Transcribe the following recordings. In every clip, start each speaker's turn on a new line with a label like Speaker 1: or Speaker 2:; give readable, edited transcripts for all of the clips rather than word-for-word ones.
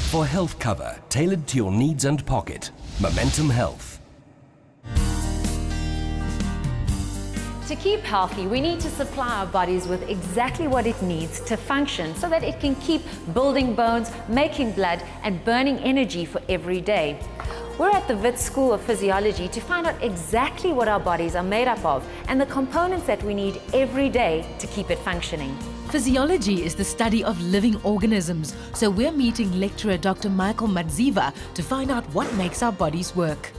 Speaker 1: For health cover tailored to your needs and pocket, Momentum Health.
Speaker 2: To keep healthy, we need to supply our bodies with exactly what it needs to function so that it can keep building bones, making blood, and burning energy for every day. We're at the Wits School of Physiology to find out exactly what our bodies are made up of and the components that we need every day to keep it functioning.
Speaker 3: Physiology is the study of living organisms, so we're meeting lecturer Dr. Michael Madziva to find out what makes our bodies work.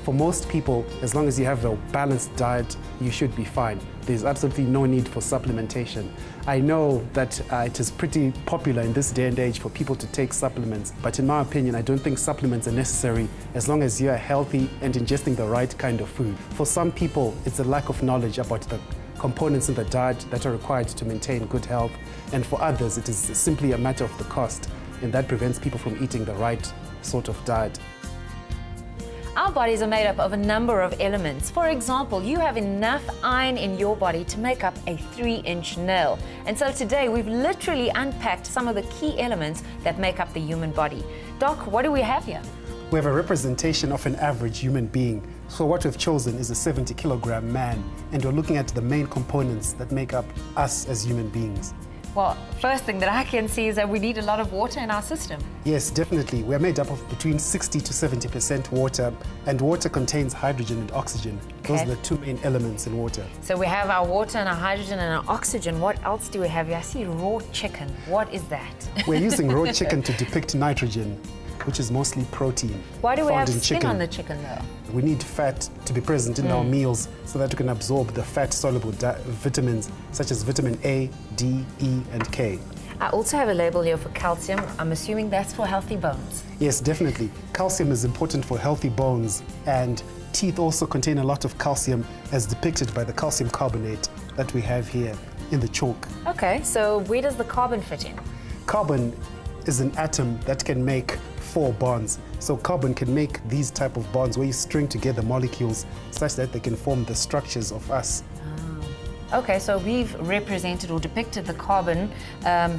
Speaker 4: For most people, as long as you have a balanced diet, you should be fine. There's absolutely no need for supplementation. I know that it is pretty popular in this day and age for people to take supplements, but in my opinion, I don't think supplements are necessary as long as you are healthy and ingesting the right kind of food. For some people, it's a lack of knowledge about the components in the diet that are required to maintain good health, and for others, it is simply a matter of the cost, and that prevents people from eating the right sort of diet.
Speaker 2: Our bodies are made up of a number of elements. For example, you have enough iron in your body to make up a 3-inch nail. And so today we've literally unpacked some of the key elements that make up the human body. Doc, what do we have here?
Speaker 4: We have a representation of an average human being. So what we've chosen is a 70-kilogram man, and we're looking at the main components that make up us as human beings.
Speaker 2: Well, first thing that I can see is that we need a lot of water in our system.
Speaker 4: Yes, definitely. We're made up of between 60 to 70% water, and water contains hydrogen and oxygen. Those are the two main elements in water.
Speaker 2: So we have our water and our hydrogen and our oxygen. What else do we have here? I see raw chicken. What is that?
Speaker 4: We're using raw chicken to depict nitrogen, which is mostly protein.
Speaker 2: Why do we have
Speaker 4: skin
Speaker 2: skin on the chicken though?
Speaker 4: We need fat to be present in our meals so that we can absorb the fat-soluble vitamins such as vitamin A, D, E, and K.
Speaker 2: I also have a label here for calcium. I'm assuming that's for healthy bones.
Speaker 4: Yes, definitely. Calcium is important for healthy bones, and teeth also contain a lot of calcium as depicted by the calcium carbonate that we have here in the chalk.
Speaker 2: Okay, so where does the carbon fit in?
Speaker 4: Carbon is an atom that can make 4 bonds. So carbon can make these type of bonds where you string together molecules such that they can form the structures of us.
Speaker 2: Okay, so we've represented or depicted the carbon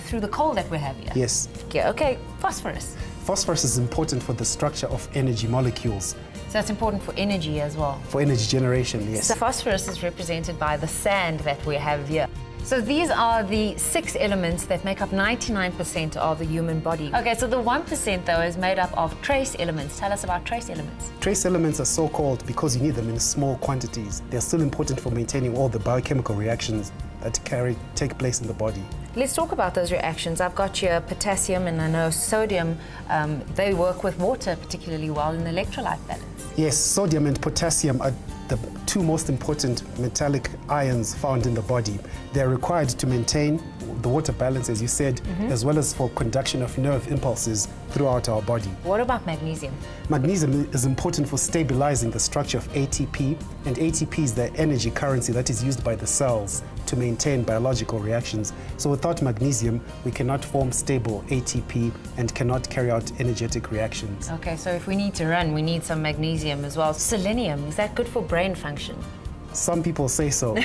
Speaker 2: through the coal that we have here.
Speaker 4: Yes.
Speaker 2: Okay, phosphorus.
Speaker 4: Phosphorus is important for the structure of energy molecules.
Speaker 2: So that's important for energy as well.
Speaker 4: For energy generation, yes.
Speaker 2: So phosphorus is represented by the sand that we have here. So these are the 6 elements that make up 99% of the human body. Okay, so the 1% though is made up of trace elements. Tell us about trace elements.
Speaker 4: Trace elements are so called because you need them in small quantities. They're still important for maintaining all the biochemical reactions that take place in the body.
Speaker 2: Let's talk about those reactions. I've got here potassium and I know sodium. They work with water particularly well in the electrolyte balance.
Speaker 4: Yes, sodium and potassium are the 2 most important metallic ions found in the body. They're required to maintain the water balance, as you said, as well as for conduction of nerve impulses throughout our body.
Speaker 2: What about magnesium?
Speaker 4: Magnesium is important for stabilizing the structure of ATP, and ATP is the energy currency that is used by the cells to maintain biological reactions. So without magnesium, we cannot form stable ATP and cannot carry out energetic reactions.
Speaker 2: Okay, so if we need to run, we need some magnesium as well. Selenium, is that good for brain function?
Speaker 4: Some people say so.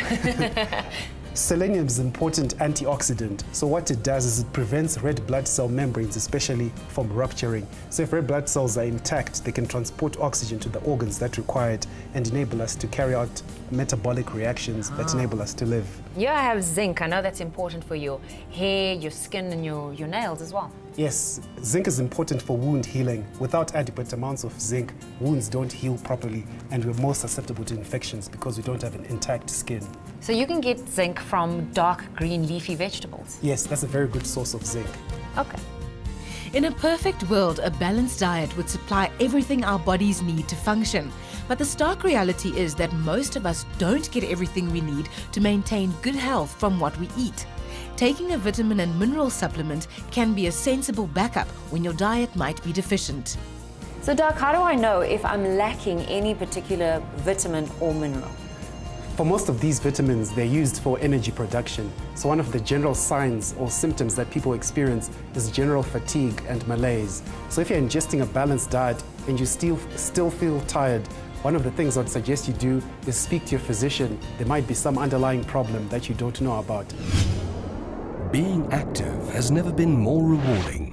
Speaker 4: Selenium is an important antioxidant. So what it does is it prevents red blood cell membranes, especially from rupturing. So if red blood cells are intact, they can transport oxygen to the organs that require it and enable us to carry out metabolic reactions that enable us to live.
Speaker 2: Yeah, I have zinc. I know that's important for your hair, your skin, and your nails as well.
Speaker 4: Yes, zinc is important for wound healing. Without adequate amounts of zinc, wounds don't heal properly, and we're more susceptible to infections because we don't have an intact skin.
Speaker 2: So you can get zinc from dark green leafy vegetables?
Speaker 4: Yes, that's a very good source of zinc.
Speaker 2: Okay.
Speaker 3: In a perfect world, a balanced diet would supply everything our bodies need to function. But the stark reality is that most of us don't get everything we need to maintain good health from what we eat. Taking a vitamin and mineral supplement can be a sensible backup when your diet might be deficient.
Speaker 2: So Doc, how do I know if I'm lacking any particular vitamin or mineral?
Speaker 4: For most of these vitamins, they're used for energy production. So one of the general signs or symptoms that people experience is general fatigue and malaise. So if you're ingesting a balanced diet and you still feel tired, one of the things I'd suggest you do is speak to your physician. There might be some underlying problem that you don't know about.
Speaker 1: Being active has never been more rewarding.